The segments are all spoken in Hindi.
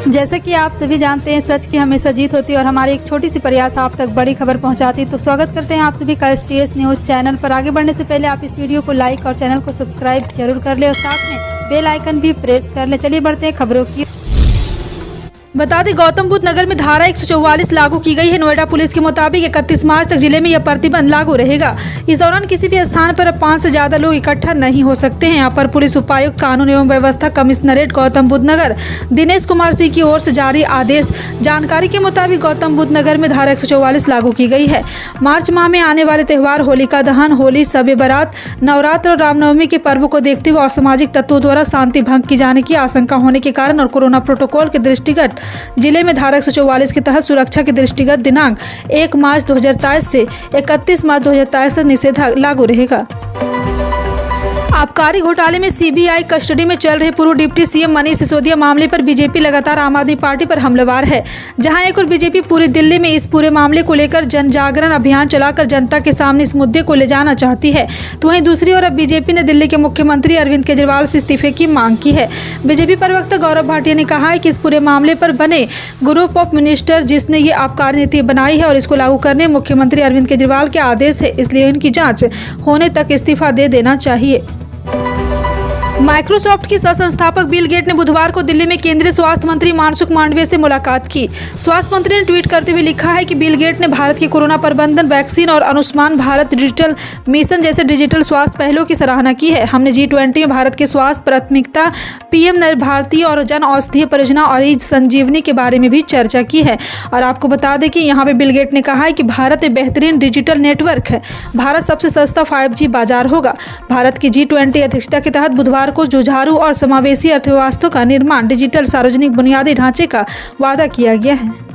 जैसा कि आप सभी जानते हैं, सच की हमेशा जीत होती है और हमारी एक छोटी सी प्रयास आप तक बड़ी खबर पहुंचाती है। तो स्वागत करते हैं आप सभी का STS न्यूज़ चैनल पर। आगे बढ़ने से पहले आप इस वीडियो को लाइक और चैनल को सब्सक्राइब जरूर कर ले और साथ में बेल आइकन भी प्रेस कर ले। चलिए बढ़ते हैं खबरों की। बता दें, गौतम बुद्ध नगर में धारा 144 लागू की गई है। नोएडा पुलिस के मुताबिक 31 मार्च तक जिले में यह प्रतिबंध लागू रहेगा। इस दौरान किसी भी स्थान पर अब 5 से ज्यादा लोग इकट्ठा नहीं हो सकते हैं। यहाँ पर पुलिस उपायुक्त कानून एवं व्यवस्था कमिश्नरेट गौतम बुद्ध नगर दिनेश कुमार सिंह की ओर से जारी आदेश जानकारी के मुताबिक गौतम बुद्ध नगर में धारा 144 लागू की गई है। मार्च माह में आने वाले त्यौहार होलिका दहन, होली, शब बारात, नवरात्र और रामनवमी के पर्व को देखते हुए असामाजिक तत्वों द्वारा शांति भंग की जाने की आशंका होने के कारण और कोरोना प्रोटोकॉल के दृष्टिगत जिले में धारा 144 के तहत सुरक्षा के दृष्टिगत दिनांक 1 मार्च 2023 से 31 मार्च 2023 तक निषेधाज्ञा लागू रहेगा। आबकारी घोटाले में CBI कस्टडी में चल रहे पूर्व डिप्टी CM मनीष सिसोदिया मामले पर बीजेपी लगातार आम आदमी पार्टी पर हमलावर है। जहां एक और बीजेपी पूरी दिल्ली में इस पूरे मामले को लेकर जन जागरण अभियान चलाकर जनता के सामने इस मुद्दे को ले जाना चाहती है, तो वहीं दूसरी ओर अब बीजेपी ने दिल्ली के मुख्यमंत्री अरविंद केजरीवाल से इस्तीफे की मांग की है। बीजेपी प्रवक्ता गौरव भाटिया ने कहा है कि इस पूरे मामले पर बने ग्रुप ऑफ मिनिस्टर जिसने ये आबकारी नीति बनाई है और इसको लागू करने मुख्यमंत्री अरविंद केजरीवाल के आदेश है, इसलिए इनकी जाँच होने तक इस्तीफा दे देना चाहिए। माइक्रोसॉफ्ट के सह संस्थापक बिल गेट ने बुधवार को दिल्ली में केंद्रीय स्वास्थ्य मंत्री मनसुख मांडविया से मुलाकात की। स्वास्थ्य मंत्री ने ट्वीट करते हुए लिखा है कि बिल गेट ने भारत के कोरोना प्रबंधन, वैक्सीन और आयुष्मान भारत डिजिटल मिशन जैसे डिजिटल स्वास्थ्य पहलों की सराहना की है। हमने G20 में भारत के स्वास्थ्य प्राथमिकता, PM भारतीय और जन औषधीय परियोजना और ई संजीवनी के बारे में भी चर्चा की है। और आपको बता दें कि यहाँ पे बिल गेट ने कहा है कि भारत एक बेहतरीन डिजिटल नेटवर्क है। भारत सबसे सस्ता 5G बाजार होगा। भारत की G20 अध्यक्षता के तहत बुधवार को जुझारू और समावेशी अर्थव्यवस्था का निर्माण, डिजिटल सार्वजनिक बुनियादी ढांचे का वादा किया गया है।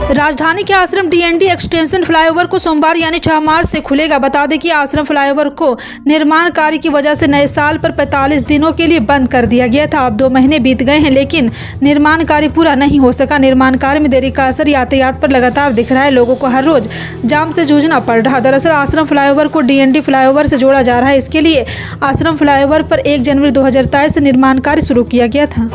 राजधानी के आश्रम DND एक्सटेंशन फ्लाईओवर को सोमवार यानी 6 मार्च से खुलेगा। बता दें कि आश्रम फ्लाईओवर को निर्माण कार्य की वजह से नए साल पर 45 दिनों के लिए बंद कर दिया गया था। अब 2 महीने बीत गए हैं लेकिन निर्माण कार्य पूरा नहीं हो सका। निर्माण कार्य में देरी का असर यातायात पर लगातार दिख रहा है। लोगों को हर रोज जाम से जूझना पड़ रहा। दरअसल आश्रम फ्लाईओवर को DND फ्लाईओवर से जोड़ा जा रहा है। इसके लिए आश्रम फ्लाईओवर पर 1 जनवरी 2023 से निर्माण कार्य शुरू किया गया था।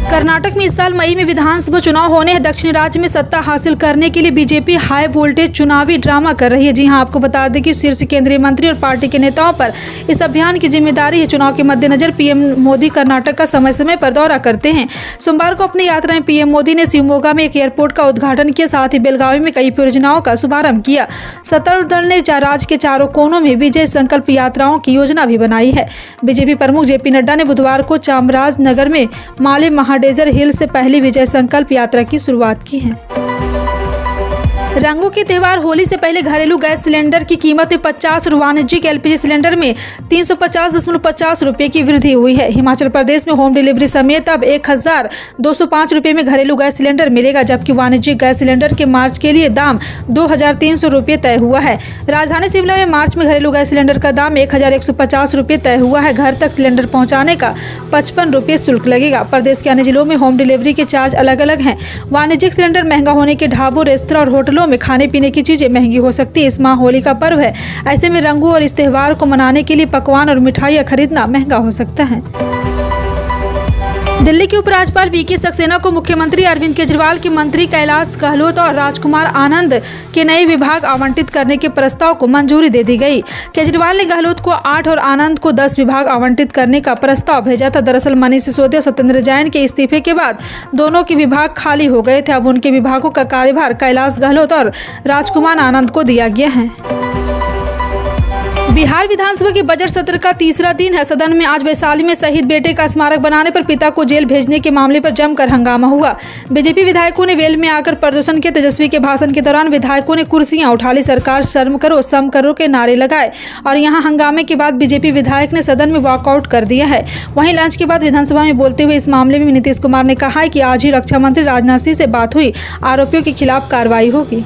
कर्नाटक में इस साल मई में विधानसभा चुनाव होने हैं। दक्षिण राज्य में सत्ता हासिल करने के लिए बीजेपी हाई वोल्टेज चुनावी ड्रामा कर रही है। जी हां, आपको बता दें कि शीर्ष केंद्रीय मंत्री और पार्टी के नेताओं पर इस अभियान की जिम्मेदारी है। चुनाव के मद्देनजर PM मोदी कर्नाटक का समय समय पर दौरा करते हैं। सोमवार को अपनी यात्रा में PM मोदी ने शिवमोगा में एक एयरपोर्ट का उद्घाटन किया, साथ ही बेलगावी में कई परियोजनाओं का शुभारंभ किया। सत्तारूढ़ दल ने राज्य के चारों कोनों में विजय संकल्प यात्राओं की योजना भी बनाई है। बीजेपी प्रमुख JP नड्डा ने बुधवार को चामराजनगर में माले डेजर हिल से पहली विजय संकल्प यात्रा की शुरुआत की है। रंगों के त्यौहार होली से पहले घरेलू गैस सिलेंडर की कीमत में 50 और वाणिज्यिक LPG सिलेंडर में 350.50 रुपये की वृद्धि हुई है। हिमाचल प्रदेश में होम डिलीवरी समेत अब 1205 रुपये में घरेलू गैस सिलेंडर मिलेगा, जबकि वाणिज्यिक गैस सिलेंडर के मार्च के लिए दाम 2300 रुपये तय हुआ है। राजधानी शिमला में मार्च में घरेलू गैस सिलेंडर का दाम 1150 रुपये तय हुआ है। घर तक सिलेंडर पहुँचाने का 55 रुपये शुल्क लगेगा। प्रदेश के अन्य जिलों में होम डिलीवरी के चार्ज अलग अलग हैं। वाणिज्यिक सिलेंडर महंगा होने के ढाबों, रेस्तरां और होटलों में खाने पीने की चीजें महंगी हो सकती है। इस माह होली का पर्व है, ऐसे में रंगों और इस त्यौहार को मनाने के लिए पकवान और मिठाइयां खरीदना महंगा हो सकता है। दिल्ली के उपराज्यपाल VK सक्सेना को मुख्यमंत्री अरविंद केजरीवाल के मंत्री कैलाश गहलोत और राजकुमार आनंद के नए विभाग आवंटित करने के प्रस्ताव को मंजूरी दे दी गई। केजरीवाल ने गहलोत को 8 और आनंद को 10 विभाग आवंटित करने का प्रस्ताव भेजा था। दरअसल मनीष सिसोदिया और सत्येंद्र जैन के इस्तीफे के बाद दोनों के विभाग खाली हो गए थे। अब उनके विभागों का कार्यभार कैलाश गहलोत और राजकुमार आनंद को दिया गया है। बिहार विधानसभा के बजट सत्र का तीसरा दिन है। सदन में आज वैशाली में शहीद बेटे का स्मारक बनाने पर पिता को जेल भेजने के मामले पर जमकर हंगामा हुआ। बीजेपी विधायकों ने वेल में आकर प्रदर्शन किया। तेजस्वी के भाषण के दौरान विधायकों ने कुर्सियां उठा ली, सरकार शर्म करो, सम करो के नारे लगाए और यहां हंगामे के बाद बीजेपी विधायक ने सदन में वॉकआउट कर दिया है। वहीं लंच के बाद विधानसभा में बोलते हुए इस मामले में नीतीश कुमार ने कहा है कि आज ही रक्षा मंत्री राजनाथ सिंह से बात हुई, आरोपियों के खिलाफ कार्रवाई होगी।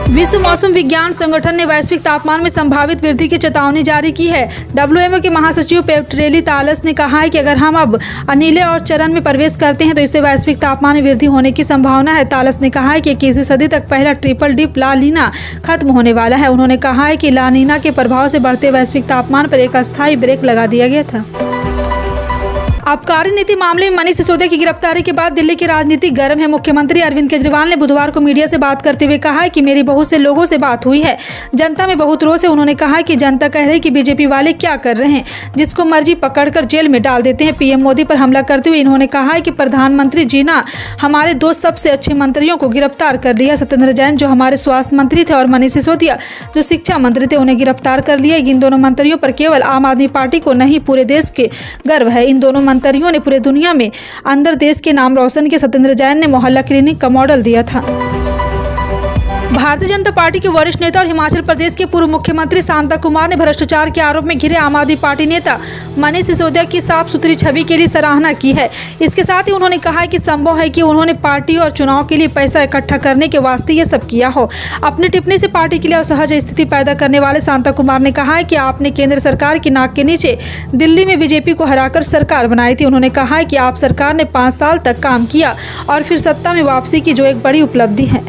विश्व मौसम विज्ञान संगठन ने वैश्विक तापमान में संभावित वृद्धि की चेतावनी जारी की है। WMO के महासचिव पेट्रेली तालस ने कहा है कि अगर हम अब अनिले और चरण में प्रवेश करते हैं तो इससे वैश्विक तापमान में वृद्धि होने की संभावना है। तालस ने कहा है कि 21वीं सदी तक पहला ट्रिपल डिप ला नीना खत्म होने वाला है। उन्होंने कहा है कि ला नीना के प्रभाव से बढ़ते वैश्विक तापमान पर एक अस्थायी ब्रेक लगा दिया गया था। आबकारी नीति मामले में मनीष सिसोदिया की गिरफ्तारी के बाद दिल्ली की राजनीति गर्म है। मुख्यमंत्री अरविंद केजरीवाल ने बुधवार को मीडिया से बात करते हुए कहा है कि मेरी बहुत से लोगों से बात हुई है, जनता में बहुत रोष है। उन्होंने कहा कि जनता कह रही है कि बीजेपी वाले क्या कर रहे हैं, जिसको मर्जी पकड़कर जेल में डाल देते हैं। पीएम मोदी पर हमला करते हुए इन्होंने कहा है कि प्रधानमंत्री जी ने हमारे दो सबसे अच्छे मंत्रियों को गिरफ्तार कर लिया, सत्येंद्र जैन जो हमारे स्वास्थ्य मंत्री थे और मनीष सिसोदिया जो शिक्षा मंत्री थे, उन्हें गिरफ्तार कर लिया। इन दोनों मंत्रियों पर केवल आम आदमी पार्टी को नहीं पूरे देश के गर्व है। इन दोनों मंत्रियों ने पूरे दुनिया में अंदर देश के नाम रोशन किया। सत्येंद्र जैन ने मोहल्ला क्लिनिक का मॉडल दिया था। भारतीय जनता पार्टी के वरिष्ठ नेता और हिमाचल प्रदेश के पूर्व मुख्यमंत्री शांता कुमार ने भ्रष्टाचार के आरोप में घिरे आम आदमी पार्टी नेता मनीष सिसोदिया की साफ सुथरी छवि के लिए सराहना की है। इसके साथ ही उन्होंने कहा है कि संभव है कि उन्होंने पार्टी और चुनाव के लिए पैसा इकट्ठा करने के वास्ते ये सब किया हो। अपनी टिप्पणी से पार्टी के लिए असहज स्थिति पैदा करने वाले शांता कुमार ने कहा है कि आपने केंद्र सरकार की नाक के नीचे दिल्ली में बीजेपी को हराकर सरकार बनाई थी। उन्होंने कहा है कि आप सरकार ने 5 साल तक काम किया और फिर सत्ता में वापसी की, जो एक बड़ी उपलब्धि है।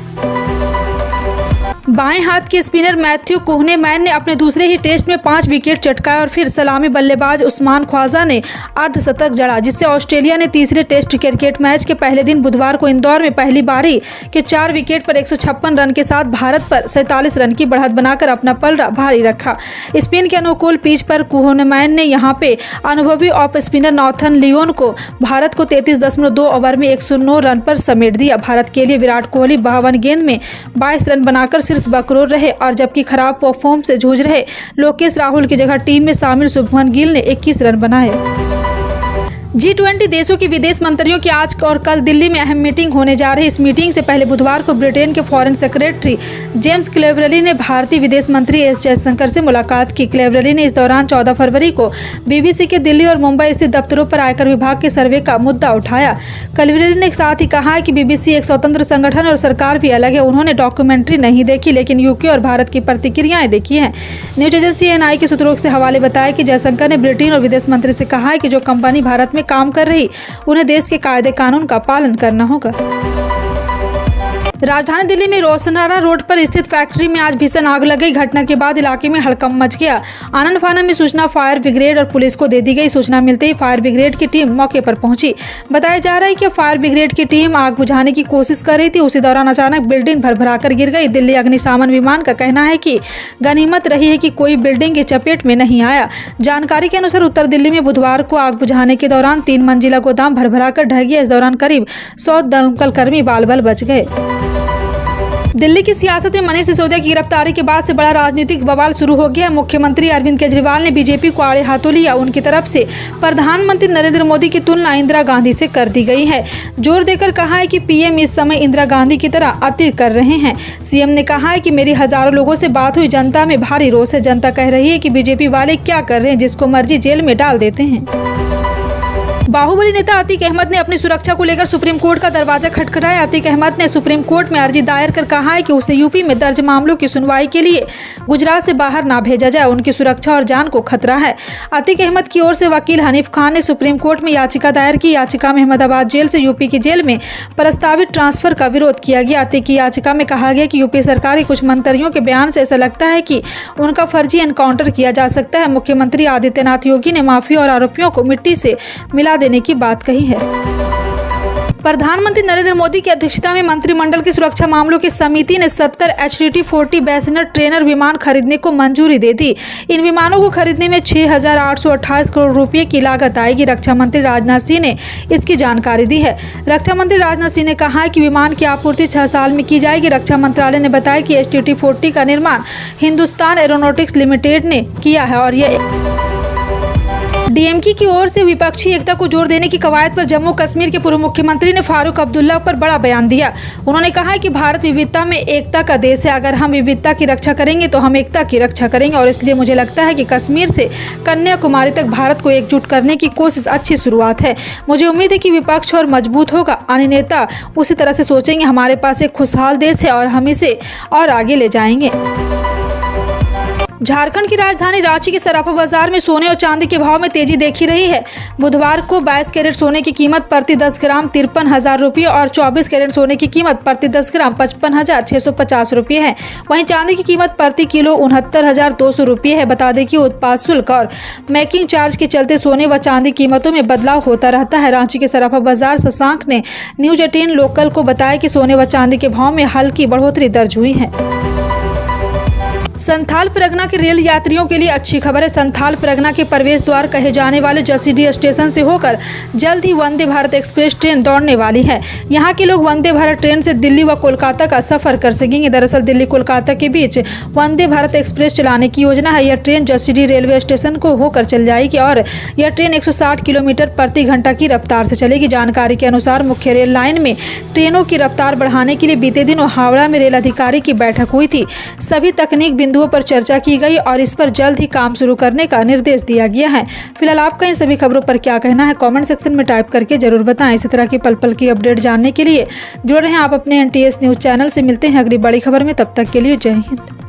बाएं हाथ के स्पिनर मैथ्यू कुहनेमैन ने अपने दूसरे ही टेस्ट में 5 विकेट चटकाए और फिर सलामी बल्लेबाज उस्मान ख्वाजा ने अर्धशतक जड़ा, जिससे ऑस्ट्रेलिया ने तीसरे टेस्ट क्रिकेट मैच के पहले दिन बुधवार को इंदौर में पहली पारी के 4 विकेट पर 156 रन के साथ भारत पर 47 रन की बढ़त बनाकर अपना पलड़ा भारी रखा। स्पिन के अनुकूल पिच पर कुहनेमैन ने यहां पे अनुभवी ऑफ स्पिनर नॉर्थन लियोन को भारत को 33.2 ओवर में 109 रन पर समेट दिया। भारत के लिए विराट कोहली 52 गेंद में 22 रन बनाकर शीर्ष बकरोर रहे और जबकि खराब परफॉर्म से जूझ रहे लोकेश राहुल की जगह टीम में शामिल शुभमन गिल ने 21 रन बनाए। G20 देशों के विदेश मंत्रियों की आज और कल दिल्ली में अहम मीटिंग होने जा रही है। इस मीटिंग से पहले बुधवार को ब्रिटेन के फॉरेन सेक्रेटरी जेम्स क्लेवरली ने भारतीय विदेश मंत्री एस जयशंकर से मुलाकात की। क्लेवरली ने इस दौरान 14 फरवरी को BBC के दिल्ली और मुंबई स्थित दफ्तरों पर आयकर विभाग के सर्वे का मुद्दा उठाया। क्लेवरली ने साथ ही कहा है कि BBC एक स्वतंत्र संगठन और सरकार भी अलग है। उन्होंने डॉक्यूमेंट्री नहीं देखी, लेकिन यूके और भारत की प्रतिक्रियाएं देखी हैं। न्यूज एजेंसी NI के सूत्रों से हवाले बताया कि जयशंकर ने ब्रिटेन और विदेश मंत्री से कहा है कि जो कंपनी भारत में काम कर रही उन्हें देश के कायदे कानून का पालन करना होगा। राजधानी दिल्ली में रोशनारा रोड पर स्थित फैक्ट्री में आज भीषण आग लग गई। घटना के बाद इलाके में हड़कंप मच गया। आनंद फानन में सूचना फायर ब्रिगेड और पुलिस को दे दी गई। सूचना मिलते ही फायर ब्रिगेड की टीम मौके पर पहुंची। बताया जा रहा है कि फायर ब्रिगेड की टीम आग बुझाने की कोशिश कर रही थी। उसी दौरान अचानक बिल्डिंग भरभराकर गिर गई। दिल्ली अग्निशमन विमान का कहना है कि गनीमत रही है कि कोई बिल्डिंग की चपेट में नहीं आया। जानकारी के अनुसार उत्तर दिल्ली में बुधवार को आग बुझाने के दौरान 3 मंजिला गोदाम भरभराकर ढह गया। इस दौरान करीब 100 दमकल कर्मी बाल बाल बच गए। दिल्ली की सियासत में मनीष सिसोदिया की गिरफ्तारी के बाद से बड़ा राजनीतिक बवाल शुरू हो गया। मुख्यमंत्री अरविंद केजरीवाल ने बीजेपी को आड़े हाथों लिया। उनकी तरफ से प्रधानमंत्री नरेंद्र मोदी की तुलना इंदिरा गांधी से कर दी गई है। जोर देकर कहा है कि पीएम इस समय इंदिरा गांधी की तरह अति कर रहे हैं। सीएम ने कहा है कि मेरी हजारों लोगों से बात हुई, जनता में भारी रोष है। जनता कह रही है कि बीजेपी वाले क्या कर रहे हैं, जिसको मर्जी जेल में डाल देते हैं। बाहुबली नेता अतीक अहमद ने अपनी सुरक्षा को लेकर सुप्रीम कोर्ट का दरवाजा खटखटाया। अतीक अहमद ने सुप्रीम कोर्ट में अर्जी दायर कर कहा है कि उसे यूपी में दर्ज मामलों की सुनवाई के लिए गुजरात से बाहर ना भेजा जाए। उनकी सुरक्षा और जान को खतरा है। अतीक अहमद की ओर से वकील हनीफ खान ने सुप्रीम कोर्ट में याचिका दायर की। याचिका में अहमदाबाद जेल से यूपी की जेल में प्रस्तावित ट्रांसफर का विरोध किया गया। अतीक की याचिका में कहा गया कि यूपी सरकार के कुछ मंत्रियों के बयान से ऐसा लगता है कि उनका फर्जी एनकाउंटर किया जा सकता है। मुख्यमंत्री आदित्यनाथ योगी ने माफिया और आरोपियों को मिट्टी से मिला देने की बात कही है। प्रधानमंत्री नरेंद्र मोदी की अध्यक्षता में मंत्रिमंडल की सुरक्षा मामलों की समिति ने 70 HDT-40 बैसेनर ट्रेनर विमान खरीदने को मंजूरी दे दी। इन विमानों को खरीदने में 6,828 करोड़ रुपए की लागत आएगी। रक्षा मंत्री राजनाथ सिंह ने इसकी जानकारी दी है। रक्षा मंत्री राजनाथ सिंह ने कहा है कि विमान की आपूर्ति 6 साल में की जाएगी। रक्षा मंत्रालय ने बताया कि HDT-40 का निर्माण हिंदुस्तान एरोनॉटिक्स लिमिटेड ने किया है और यह DMK की ओर से विपक्षी एकता को जोर देने की कवायद पर जम्मू कश्मीर के पूर्व मुख्यमंत्री ने फारूक अब्दुल्ला पर बड़ा बयान दिया। उन्होंने कहा है कि भारत विविधता में एकता का देश है। अगर हम विविधता की रक्षा करेंगे तो हम एकता की रक्षा करेंगे और इसलिए मुझे लगता है कि कश्मीर से कन्याकुमारी तक भारत को एकजुट करने की कोशिश अच्छी शुरुआत है। मुझे उम्मीद है कि विपक्ष और मजबूत होगा। अन्य नेता उसी तरह से सोचेंगे। हमारे पास एक खुशहाल देश है और हम इसे और आगे ले जाएंगे। झारखंड की राजधानी रांची के सराफा बाजार में सोने और चांदी के भाव में तेजी देखी रही है। बुधवार को 22 कैरेट सोने की कीमत प्रति 10 ग्राम 53,000 रुपये और 24 कैरेट सोने की कीमत प्रति 10 ग्राम 55,650 रुपये है। वहीं चांदी की कीमत प्रति किलो 69,200 रुपये है। बता दें कि उत्पाद शुल्क और मेकिंग चार्ज के चलते सोने व चांदी कीमतों में बदलाव होता रहता है। रांची के सराफा बाजार शशांक ने न्यूज 18 लोकल को बताया कि सोने व चांदी के भाव में हल्की बढ़ोतरी दर्ज हुई है। संथाल परगना के रेल यात्रियों के लिए अच्छी खबर है। संथाल परगना के प्रवेश द्वार कहे जाने वाले जसीडीह स्टेशन से होकर जल्द ही वंदे भारत एक्सप्रेस ट्रेन दौड़ने वाली है। यहाँ के लोग वंदे भारत ट्रेन से दिल्ली व कोलकाता का सफर कर सकेंगे। दरअसल दिल्ली कोलकाता के बीच वंदे भारत एक्सप्रेस चलाने की योजना है। यह ट्रेन जसीडीह रेलवे स्टेशन को होकर चल जाएगी और यह ट्रेन 160 किलोमीटर प्रति घंटा की रफ्तार से चलेगी। जानकारी के अनुसार मुख्य रेल लाइन में ट्रेनों की रफ्तार बढ़ाने के लिए बीते दिनों हावड़ा में रेल अधिकारी की बैठक हुई थी। सभी तकनीक बिंदुओं पर चर्चा की गई और इस पर जल्द ही काम शुरू करने का निर्देश दिया गया है। फिलहाल आपका इन सभी खबरों पर क्या कहना है, कमेंट सेक्शन में टाइप करके जरूर बताएं। इसी तरह की पल पल की अपडेट जानने के लिए जुड़ रहे हैं आप अपने NTS न्यूज चैनल से। मिलते हैं अगली बड़ी खबर में, तब तक के लिए जय हिंद।